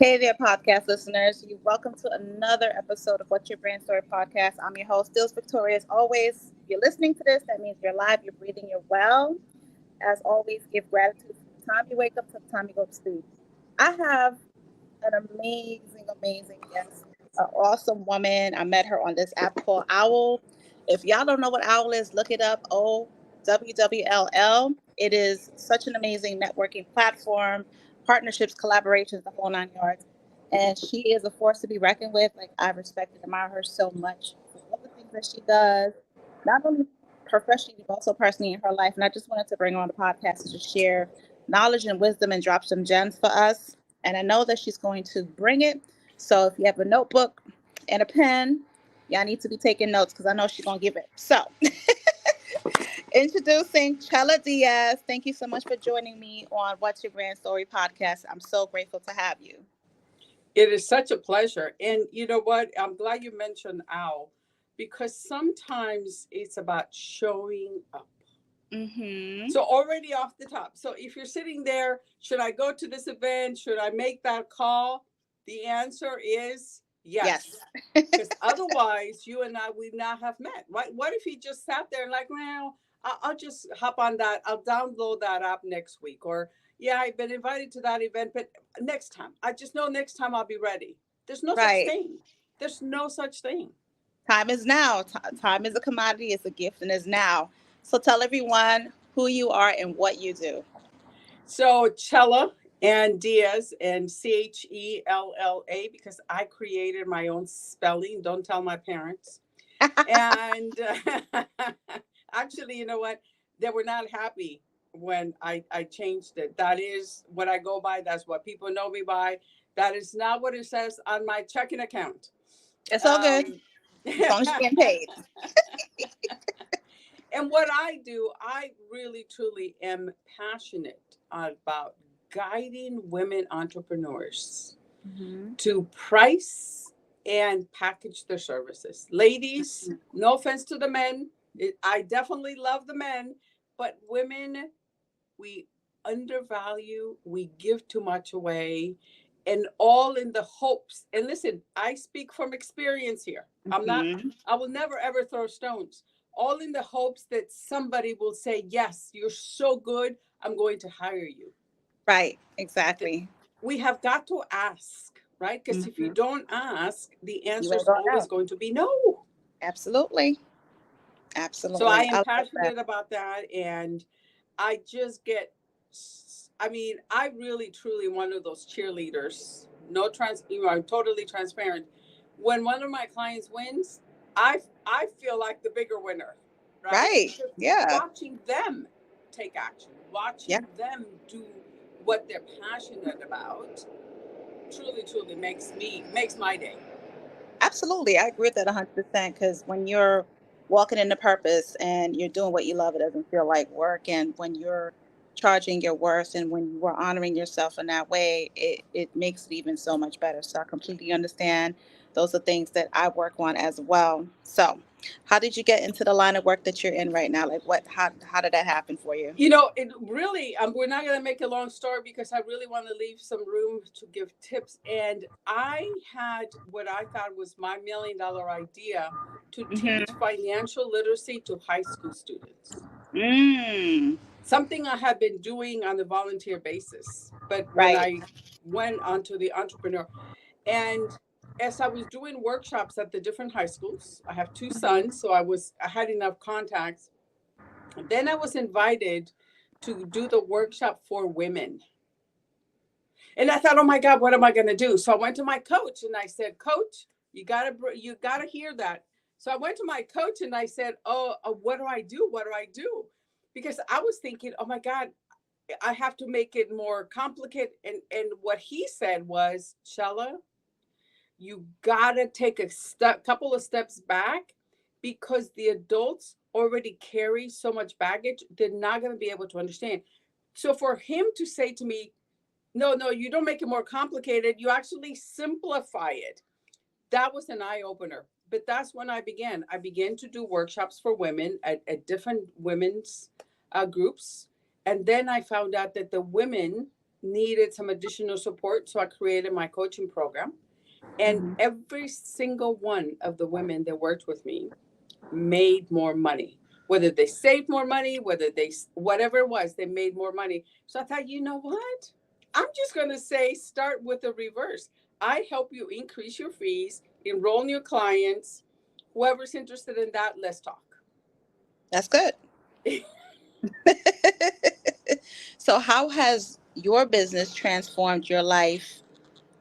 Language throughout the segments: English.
Hey there, podcast listeners. You welcome to another episode of What's Your Brand Story podcast. I'm your host, Stills Victoria. As always, if you're listening to this, that means you're alive, you're breathing, you're well. As always, give gratitude from the time you wake up to the time you go to sleep. I have an amazing guest, an awesome woman. I met her on this app called Owl. If y'all don't know what Owl is, look it up. OWWLL. It is such an amazing networking platform, partnerships, collaborations, the whole nine yards. And she is a force to be reckoned with. Like, I respect and admire her so much for all the things that she does, not only professionally but also personally in her life. And I just wanted to bring her on the podcast to just share knowledge and wisdom and drop some gems for us. And I know that she's going to bring it. So if you have a notebook and a pen, y'all need to be taking notes because I know she's going to give it. So introducing Chella Diaz. Thank you so much for joining me on What's Your Brand Story podcast. I'm so grateful to have you. It is such a pleasure. And you know what? I'm glad you mentioned OWL because sometimes it's about showing up. Mm-hmm. So already off the top. So if you're sitting there, should I go to this event? Should I make that call? The answer is Yes. yes. Because otherwise, you and I would not have met. Right? What if you just sat there and like, well, I'll just hop on that. I'll download that app next week. Or, yeah, I've been invited to that event, but next time. I just know next time I'll be ready. There's no such Right. thing. There's no such thing. Time is now. Time is a commodity. It's a gift and is now. So tell everyone who you are and what you do. So Chella and Diaz and Chella because I created my own spelling. Don't tell my parents. And actually, you know what? They were not happy when I changed it. That is what I go by. That's what people know me by. That is not what it says on my checking account. It's all good Um, as long as you're getting paid. And what I do, I really truly am passionate about guiding women entrepreneurs Mm-hmm. to price and package their services. Ladies, no offense to the men, I definitely love the men, but women, we undervalue, we give too much away, and all in the hopes. And listen, I speak from experience here. Mm-hmm. I will never ever throw stones. All in the hopes that somebody will say, yes, you're so good, I'm going to hire you. Right. Exactly. We have got to ask, right? Because if you Mm-hmm. don't ask, the You answer ain't is gonna always know. going to be no. Absolutely. So I Absolutely. I am love that. passionate about that. And I just get, I mean, I really, truly one of those cheerleaders. I'm totally transparent. When one of my clients wins, I feel like the bigger winner, right? Right. Because Yeah. watching them take action, Yeah. watching them do what they're passionate about, truly makes my day. Absolutely. I agree with that 100% because when you're walking into purpose and you're doing what you love, it doesn't feel like work. And when you're charging your worth and when you are honoring yourself in that way, it makes it even so much better. So I completely understand. Those are things that I work on as well. So, how did you get into the line of work that you're in right now? Like, how did that happen for you? You know, it really, we're not going to make a long story because I really want to leave some room to give tips. And I had what I thought was my $1 million idea to teach Mm-hmm. financial literacy to high school students. Mm. Something I have been doing on a volunteer basis. But when Right. I went onto the entrepreneur, and as I was doing workshops at the different high schools, I have two Mm-hmm. sons, so I had enough contacts. And then I was invited to do the workshop for women. And I thought, oh my God, what am I going to do? So I went to my coach and I said, Coach, you gotta hear that. So I went to my coach and I said, oh, what do I do? What do I do? Because I was thinking, oh my God, I have to make it more complicated. And what he said was, Shella, you gotta take couple of steps back because the adults already carry so much baggage, they're not going to be able to understand. So for him to say to me, no, you don't make it more complicated, you actually simplify it, that was an eye-opener. But that's when I began to do workshops for women at different women's groups. And then I found out that the women needed some additional support. So I created my coaching program. And Mm-hmm. every single one of the women that worked with me made more money. Whether they saved more money, whether they, whatever it was, they made more money. So I thought, you know what? I'm just going to say, start with the reverse. I help you increase your fees, enroll new clients. Whoever's interested in that, let's talk. That's good. So, how has your business transformed your life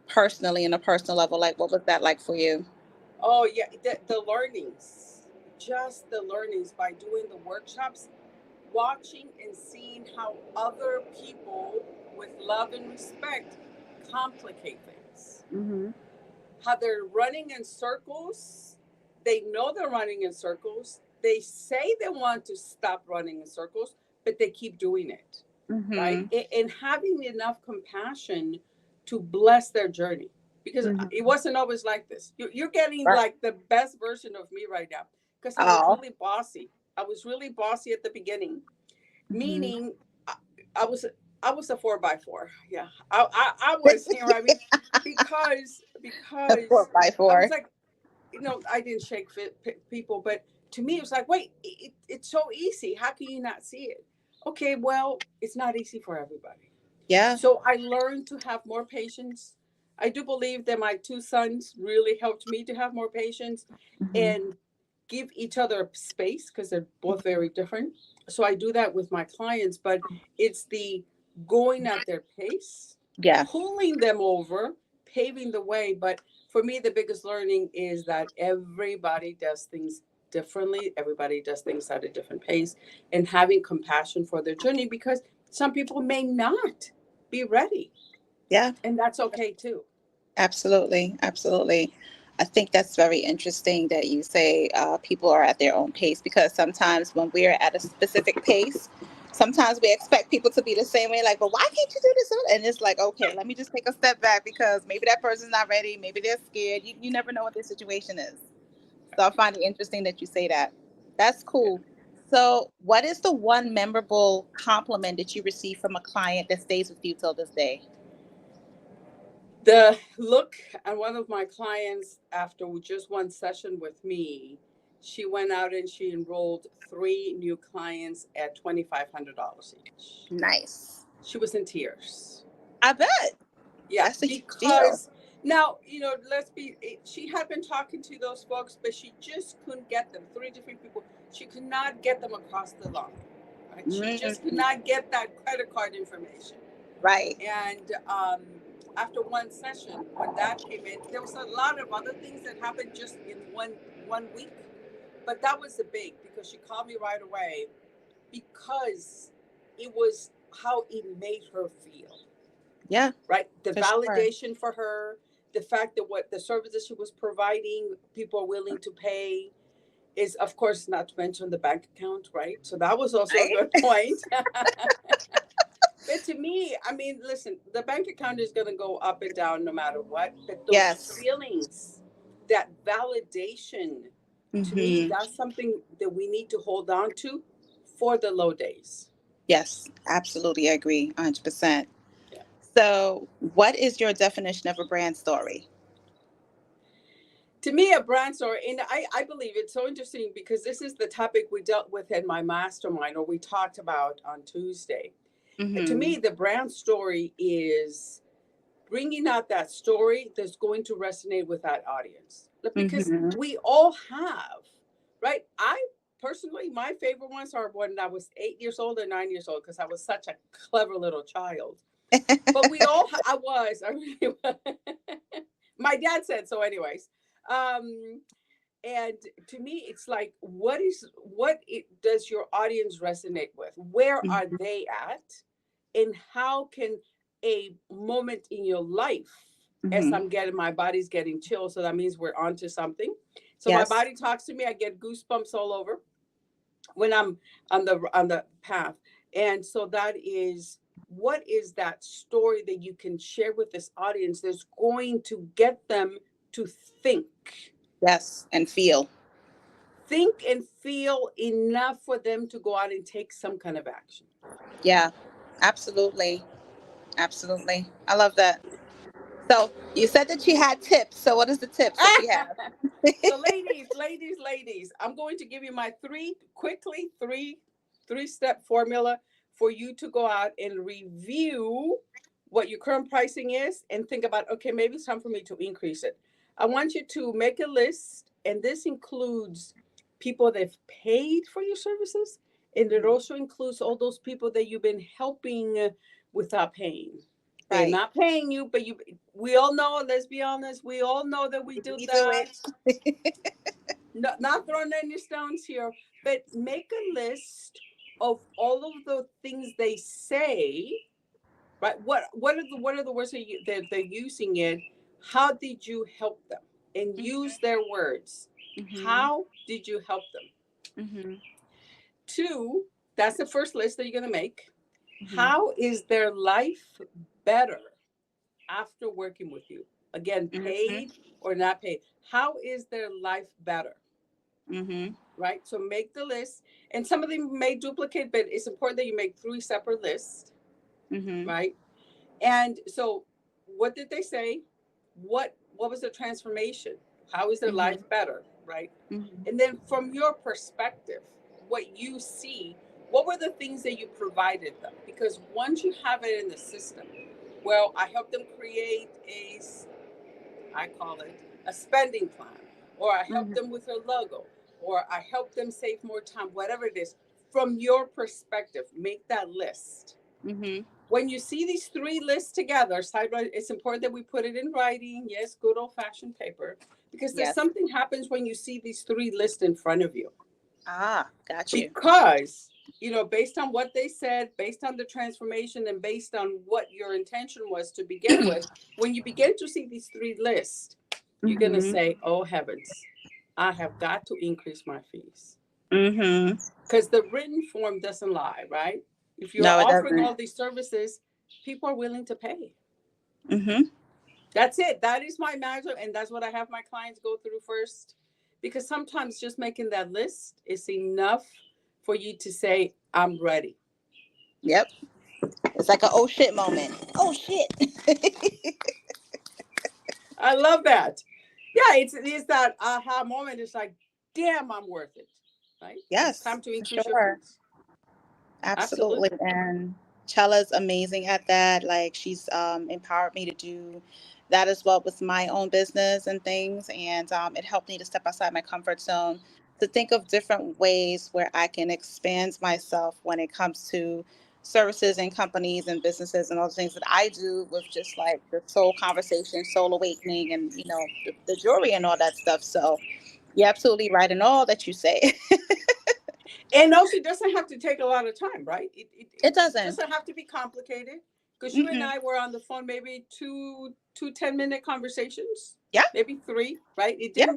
personally and a personal level? Like, what was that like for you? Oh, yeah, the learnings, just the learnings by doing the workshops, watching and seeing how other people with love and respect complicate things, Mm-hmm. how they're running in circles. They know they're running in circles. They say they want to stop running in circles, but they keep doing it, right? Mm-hmm. And having enough compassion to bless their journey. Because it Mm-hmm. wasn't always like this. You're getting Right. like the best version of me right now. Because I was Oh. really bossy. I was really bossy at the beginning, Mm-hmm. meaning I, I was I was a 4x4. Yeah, I was here. I mean, because Four by I was four. like, I didn't shake people, but to me it was like, wait, it's so easy. How can you not see it? Okay, well, it's not easy for everybody. Yeah. So I learned to have more patience. I do believe that my two sons really helped me to have more patience Mm-hmm. and give each other space because they're both very different. So I do that with my clients, but it's the going at their pace, Yeah. pulling them over, paving the way. But for me, the biggest learning is that everybody does things differently. Everybody does things at a different pace, and having compassion for their journey because some people may not be ready, Yeah. and that's okay too. Absolutely, absolutely. I think that's very interesting that you say people are at their own pace because sometimes when we're at a specific pace, sometimes we expect people to be the same way. Like, but why can't you do this? And it's like, okay, let me just take a step back because maybe that person's not ready. Maybe they're scared. You never know what their situation is. So I find it interesting that you say that. That's Yeah. cool. So, what is the one memorable compliment that you received from a client that stays with you till this day? The look at one of my clients after just one session with me, she went out and she enrolled three new clients at $2,500 each. Nice. She was in tears. I bet. Yeah, That's a huge deal. because now, she had been talking to those folks, but she just couldn't get them. Three different people. She could not get them across the line. Right? She just could Mm, not get that credit card information. right. And after one session, when that came in, there was a lot of other things that happened just in one week. But that was the big because she called me right away because it was how it made her feel, Yeah, right? The for sure. validation for her, the fact that what the services she was providing, people are willing to pay, is of course not to mention the bank account, right? So that was also a good Right? point. But to me, I mean, listen, the bank account is going to go up and down no matter what. But those Yes. feelings, that validation, to me, Hmm. that's something that we need to hold on to for the low days. Yes, absolutely agree. 100%. Yeah. So, what is your definition of a brand story? To me, a brand story, and I believe it's so interesting because this is the topic we dealt with in my mastermind or we talked about on Tuesday. To Hmm. me, the brand story is bringing out that story that's going to resonate with that audience because Hmm. we all have, right? I personally, my favorite ones are when I was 8 years old or 9 years old because I was such a clever little child. But we all I really was. My dad said so anyways. um and to me it's like does your audience resonate with, where are they at, and how can a moment in your life, as Hmm. I'm getting, my body's getting chill, so that means we're onto something. So my Yes. body talks to me, I get goosebumps all over when I'm on the path. And so that is, what is that story that you can share with this audience that's going to get them to Yes. And feel. and feel enough for them to go out and take some kind of action. Yeah, absolutely. Absolutely. I love that. So you said that she had tips. So what is the tips that she have? So ladies, I'm going to give you my three-step formula for you to go out and review what your current pricing is and think about, okay, maybe it's time for me to increase it. I want you to make a list, and this includes people that've paid for your services, and it Mhm. also includes all those people that you've been helping without paying. They're Right. not paying you, but we all know, let's be honest, we all know that we do We do that. it. Not throwing any stones here, but make a list of all of the things they say. Right? What are the words that they're using it? How did you help them? And use their words. Mhm. How did you help them? Mhm. Two, that's the first list that you're gonna make. Mhm. How is their life better after working with you? Again, Mhm. paid or not paid. How is their life better? Mhm. Right? So make the list, and some of them may duplicate, but it's important that you make three separate lists, Mhm. right? And so, what did they say? What was the transformation? How is their life Mhm. better, right? Mhm. And then, from your perspective, what you see, what were the things that you provided them? Because once you have it in the system, well, I helped them create I call it a spending plan, or I help Mhm. them with a logo, or I help them save more time, whatever it is. From your perspective, make that list. Mhm. When you see these three lists together, side by, it's important that we put it in writing. Yes, good old fashioned paper, because there's Yes. something happens when you see these three lists in front of you. Ah, got you. Because based on what they said, based on the transformation, and based on what your intention was to begin with, when you begin to see these three lists, you're going to Mhm. say, oh heavens, I have got to increase my fees. Mhm. Because the written form doesn't lie, right? If you're No, it offering all doesn't. these services, people are willing to pay. Mhm. That's it. That is my magic. And that's what I have my clients go through first. Because sometimes just making that list is enough for you to say, I'm ready. Yep. It's like a oh shit moment. Oh shit. I love that. Yeah, it's that aha moment. It's like, damn, I'm worth it. Right? It's Yes, time to for increase your sure. fees. Absolutely. Absolutely. And Chella's amazing at that. Like she's empowered me to do that as well with my own business and things. And it helped me to step outside my comfort zone to think of different ways where I can expand myself when it comes to services and companies and businesses and all the things that I do with just like the soul conversation, soul awakening, and the jewelry and all that stuff. So you're absolutely right in all that you say. And also, it doesn't have to take a lot of time, right? It It doesn't. doesn't have to be complicated. Because you and Mm-mm. I were on the phone maybe two 10-minute conversations, Yeah. maybe three, right? Yeah.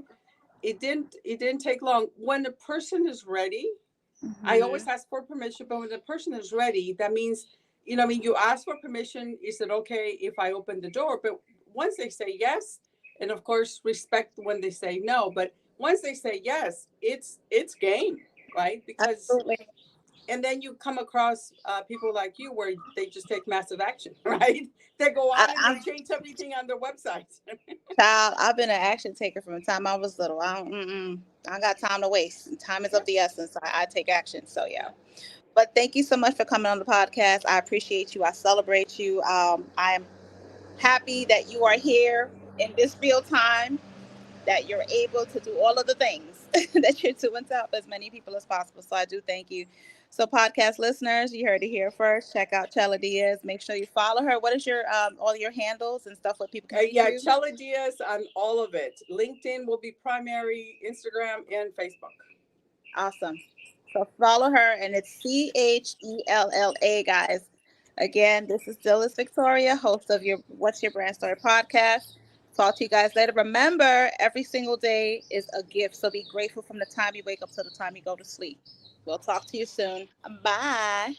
It didn't take long. When the person is ready, I always Mhm. ask for permission, but when the person is ready, that means, I mean, you ask for permission. Is it okay if I open the door? But once they say yes, and of course respect when they say no, but once they say yes, it's game, right? Because Absolutely. and then you come across people like you where they just take massive action, right? They go I, on and they I'm change everything on their website. child. I've been an action taker from the time I was little. I don't got time to waste. Time is Yeah, of the essence. I take action. So yeah. yeah. But thank you so much for coming on the podcast. I appreciate you. I celebrate you. I am happy that you are here in this real time, that you're able to do all of the things that you're doing to help as many people as possible. So I do thank you. So podcast listeners, you heard it here first. Check out Chella Diaz. Make sure you follow her. What is your all your handles and stuff where people can reach Yeah, you? Chella Diaz on all of it. LinkedIn will be primary, Instagram and Facebook. Awesome. So follow her, and it's Chella, guys. Again, this is Dillis Victoria, host of your What's Your Brand Story podcast. Talk to you guys later. Remember, every single day is a gift, so be grateful from the time you wake up to the time you go to sleep. We'll talk to you soon. Bye.